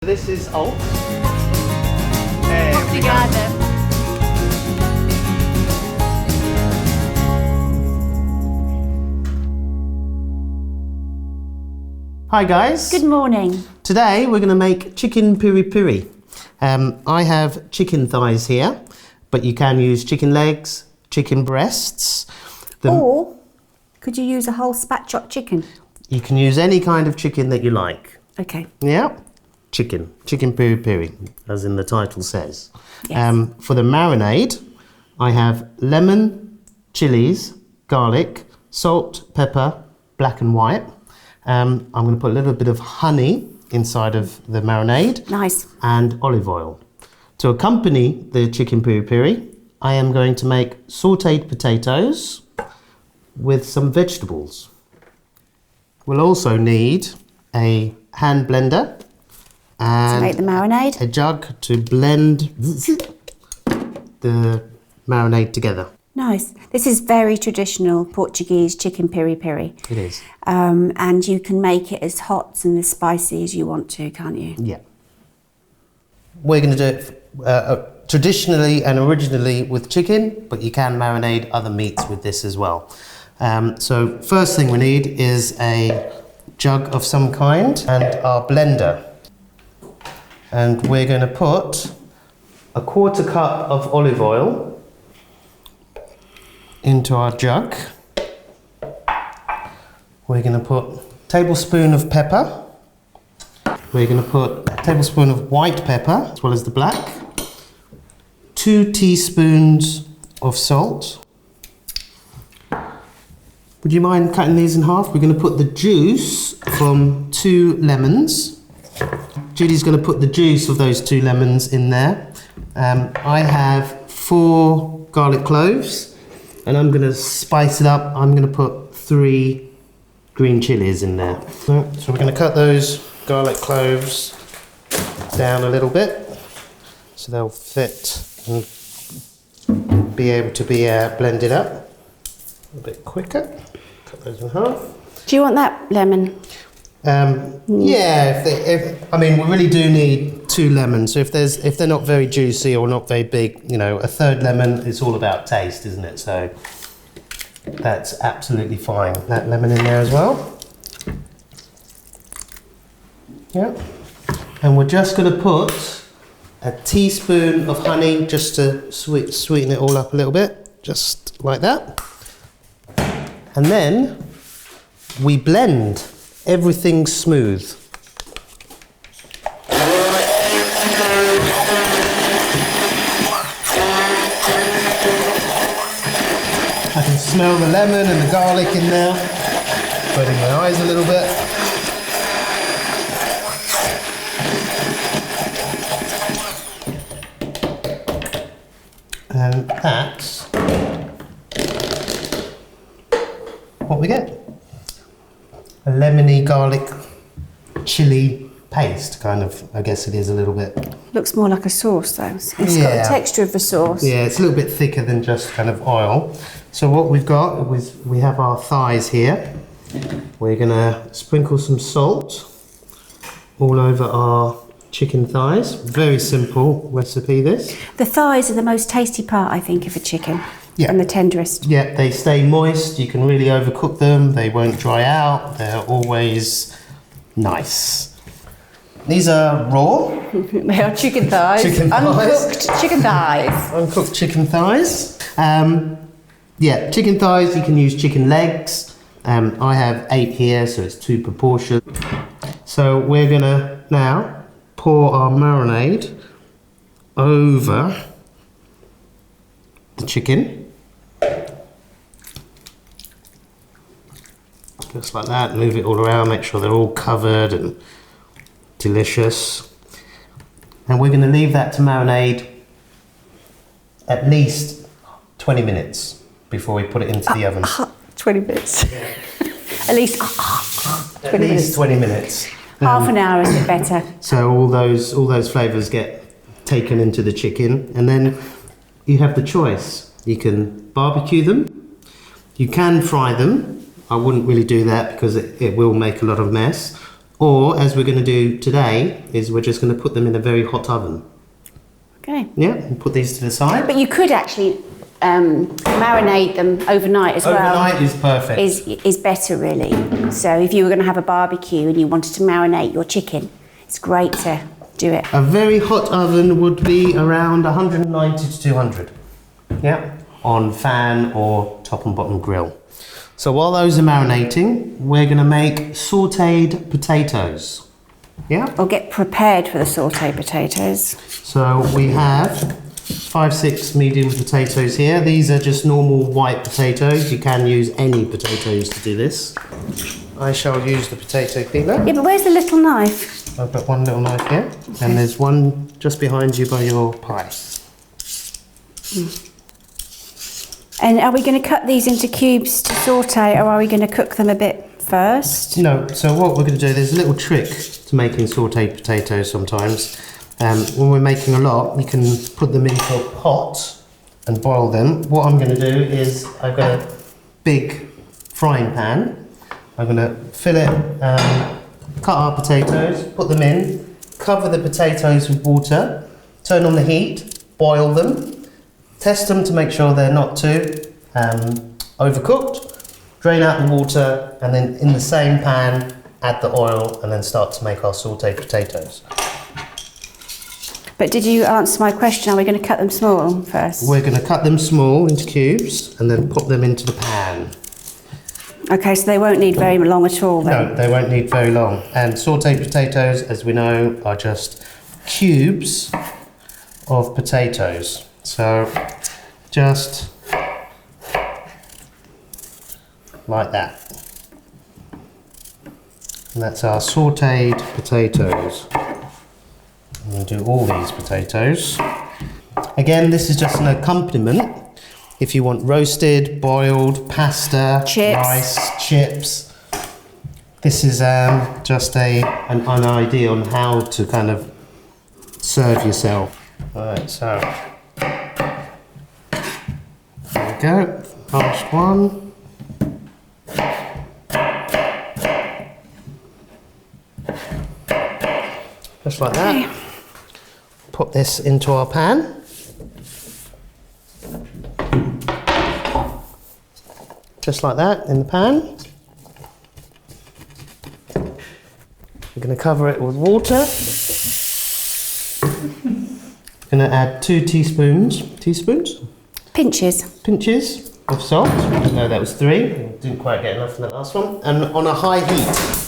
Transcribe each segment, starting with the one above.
This is alt. Obrigada. Hi guys. Good morning. Today we're going to make chicken piri. I have chicken thighs here, but you can use chicken legs, chicken breasts. Or could you use a whole spat chopped chicken? You can use any kind of chicken that you like. Okay. Yeah. Chicken piri, as in the title says. Yes. For the marinade, I have lemon, chilies, garlic, salt, pepper, black and white. I'm going to put a little bit of honey inside of the marinade. Nice. And olive oil. To accompany the chicken piri, I am going to make sautéed potatoes with some vegetables. We'll also need a hand blender and To make the marinade. a jug to blend the marinade together. Nice. This is very traditional Portuguese chicken piri. It is. And you can make it as hot and as spicy as you want to, can't you? Yeah. We're going to do it traditionally and originally with chicken, but you can marinate other meats with this as well. So first thing we need is a jug of some kind and our blender. And we're going to put a 1/4 cup of olive oil into our jug. We're going to put a tablespoon of pepper. We're going to put a tablespoon of white pepper as well as the black. 2 teaspoons of salt. Would you mind cutting these in half? We're going to put the juice from 2 lemons. Judie's going to put the juice of those 2 lemons in there. I have 4 garlic cloves and I'm going to spice it up. I'm going to put 3 green chilies in there. So we're going to cut those garlic cloves down a little bit so they'll fit and be able to be blended up a bit quicker. Cut those in half. Do you want that lemon? Yeah, I mean, we really do need 2 lemons. So if they're not very juicy or not very big, you know, a 3rd lemon, it's all about taste, isn't it? So that's absolutely fine. That lemon in there as well. Yeah. And we're just going to put a teaspoon of honey just to sweeten it all up a little bit, just like that. And then we blend everything smooth. I can smell the lemon and the garlic in there. Burning my eyes a little bit. And that's what we get. A lemony garlic chili paste, kind of. I guess it is a little bit. Looks more like a sauce though. It's got the texture of a sauce. Yeah, it's a little bit thicker than just kind of oil. So what we've got is we have our thighs here. We're gonna sprinkle some salt all over our chicken thighs. Very simple recipe this. The thighs are the most tasty part, I think, of a chicken. Yeah. And the tenderest. Yeah, they stay moist. You can really overcook them. They won't dry out. They're always nice. These are raw. They are chicken thighs. Uncooked chicken thighs. Uncooked chicken thighs. Yeah, chicken thighs. You can use chicken legs. I have 8 here, so it's 2 proportion. So we're gonna now pour our marinade over the chicken. Just like that, move it all around, make sure they're all covered and delicious. And we're going to leave that to marinate at least 20 minutes before we put it into the oven. 20 minutes. Yeah. At least 20 minutes. 20 minutes. Half an hour is it better? So all those flavours get taken into the chicken, and then you have the choice. You can barbecue them, you can fry them. I wouldn't really do that because it will make a lot of mess. Or, as we're going to do today, is we're just going to put them in a very hot oven. Okay. Yeah, and put these to the side. But you could actually marinate them overnight as well. Overnight is perfect. Is better, really. So if you were going to have a barbecue and you wanted to marinate your chicken, it's great to do it. A very hot oven would be around 190 to 200. Yeah, on fan or top and bottom grill. So while those are marinating, we're going to make sautéed potatoes. Yeah? Or get prepared for the sautéed potatoes. So we have 5-6 medium potatoes here. These are just normal white potatoes. You can use any potatoes to do this. I shall use the potato peeler. Yeah, but where's the little knife? I've got one little knife here, and there's one just behind you by your pie. And are we going to cut these into cubes to sauté, or are we going to cook them a bit first? No, so what we're going to do, there's a little trick to making sautéed potatoes sometimes. When we're making a lot, you can put them into a pot and boil them. What I'm going to do is, I've got a big frying pan. I'm going to fill it, cut our potatoes, put them in, cover the potatoes with water, turn on the heat, boil them, test them to make sure they're not too overcooked, drain out the water, and then in the same pan, add the oil, and then start to make our sautéed potatoes. But did you answer my question? Are we going to cut them small first? We're going to cut them small into cubes and then put them into the pan. Okay, so they won't need very long at all then? No, they won't need very long. And sautéed potatoes, as we know, are just cubes of potatoes. So just like that. And that's our sautéed potatoes. I'm going to do all these potatoes. Again, this is just an accompaniment. If you want roasted, boiled, pasta, chips. Rice, chips. This is just an idea on how to kind of serve yourself. Alright, so there we go. Last one. Just like that. Okay. Put this into our pan. Just like that in the pan. We're going to cover it with water. We're going to add 2 teaspoons. Pinches. Pinches of salt. No, that was 3. Didn't quite get enough in that last one. And on a high heat.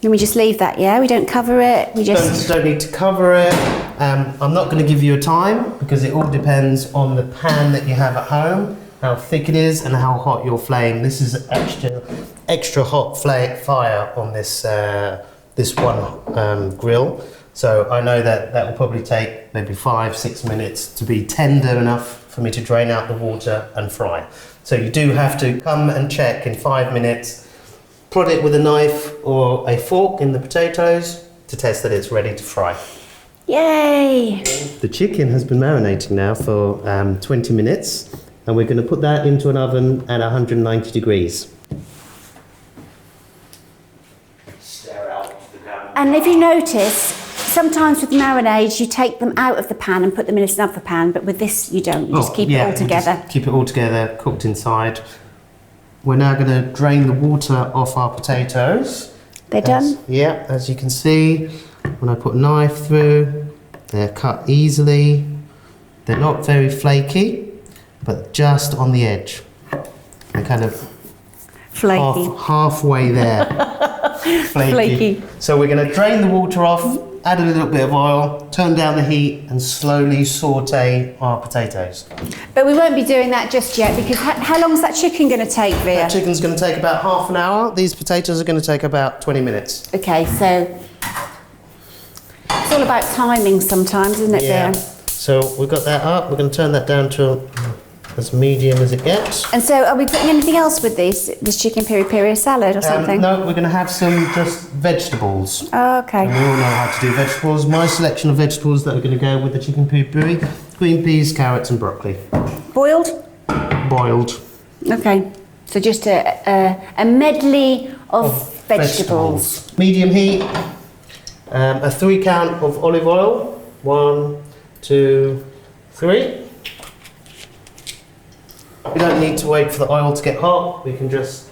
And we just leave that, yeah? We don't cover it? We just... Don't need to cover it. I'm not going to give you a time because it all depends on the pan that you have at home, how thick it is and how hot your flame. This is extra hot fire on this one grill. So I know that will probably take maybe 5-6 minutes to be tender enough for me to drain out the water and fry. So you do have to come and check in 5 minutes. Prod it with a knife or a fork in the potatoes to test that it's ready to fry. Yay! The chicken has been marinating now for 20 minutes and we're going to put that into an oven at 190 degrees. And if you notice, sometimes with marinades you take them out of the pan and put them in another pan, but with this you don't. You just keep it all together. Just keep it all together, cooked inside. We're now going to drain the water off our potatoes. They're done? Yeah, as you can see, when I put a knife through, they're cut easily. They're not very flaky, but just on the edge. They're kind of flaky. Halfway there. Flaky. So we're going to drain the water off, add a little bit of oil, turn down the heat and slowly sauté our potatoes. But we won't be doing that just yet because how long is that chicken going to take, Vere? That chicken's going to take about half an hour. These potatoes are going to take about 20 minutes. Okay, so it's all about timing sometimes, isn't it, Yeah. Vere? So we've got that up. We're going to turn that down to as medium as it gets. And so are we putting anything else with this chicken piri salad or something? No, we're going to have some just vegetables. Oh, okay. And we all know how to do vegetables. My selection of vegetables that are going to go with the chicken piri: green peas, carrots and broccoli. Boiled? Boiled. Okay. So just a medley of vegetables. Medium heat, a 3 count of olive oil. 1, 2, 3. We don't need to wait for the oil to get hot. We can just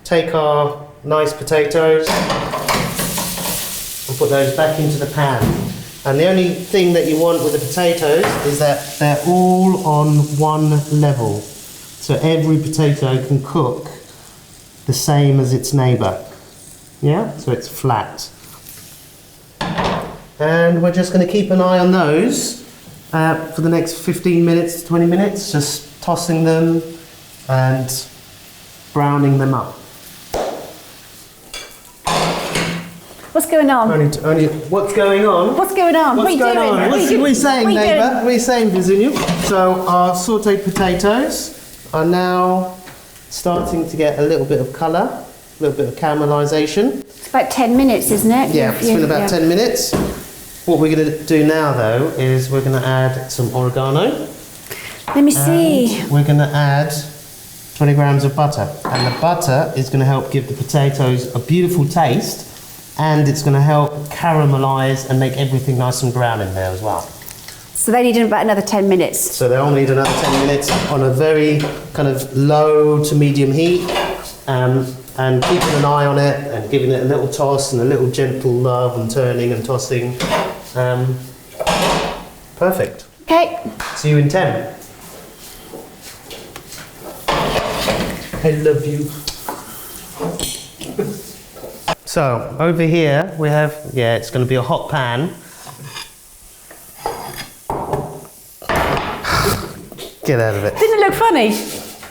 take our nice potatoes and put those back into the pan. And the only thing that you want with the potatoes is that they're all on one level. So every potato can cook the same as its neighbour. Yeah, so it's flat. And we're just going to keep an eye on those for the next 15 minutes to 20 minutes, just tossing them and browning them up. What's going on? What's going on? What's going on? What's going on? What are you saying, neighbour? What are you saying, Virginia? So our sautéed potatoes are now starting to get a little bit of colour, a little bit of caramelisation. It's about 10 minutes, isn't it? Yeah, it's been about 10 minutes. What we're going to do now, though, is we're going to add some oregano. Let me see. We're going to add 20 grams of butter. And the butter is going to help give the potatoes a beautiful taste, and it's going to help caramelise and make everything nice and brown in there as well. So they need about another 10 minutes. So they'll need another 10 minutes on a very kind of low to medium heat, and keeping an eye on it and giving it a little toss and a little gentle love and turning and tossing. Perfect. Okay. See you in 10. I love you. So over here we have, it's going to be a hot pan. Get out of it. Didn't it look funny?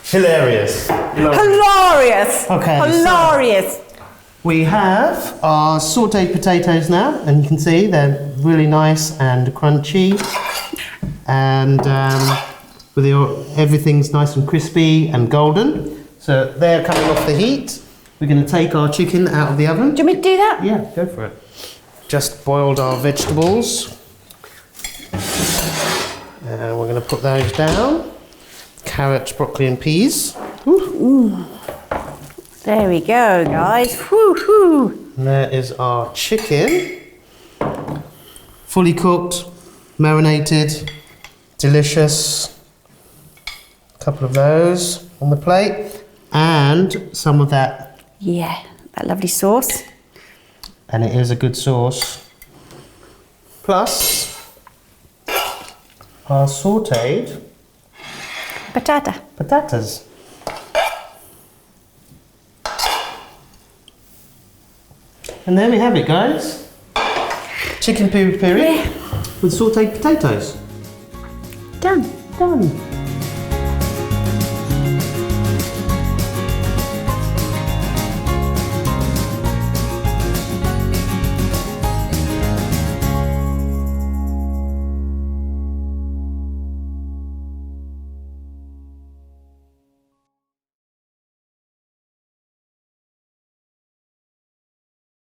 Hilarious. Hilarious. Okay. Hilarious. So we have our sautéed potatoes now, and you can see they're really nice and crunchy, and everything's nice and crispy and golden. So they're coming off the heat. We're going to take our chicken out of the oven. Do you want me to do that? Yeah, go for it. Just boiled our vegetables. And we're going to put those down. Carrots, broccoli and peas. Ooh. There we go, guys. Woo-hoo. And there is our chicken. Fully cooked, marinated, delicious. A couple of those on the plate. And some of that. Yeah, that lovely sauce. And it is a good sauce. Plus our sautéed patatas. And there we have it, guys. Chicken piri with sautéed potatoes. Done. Done.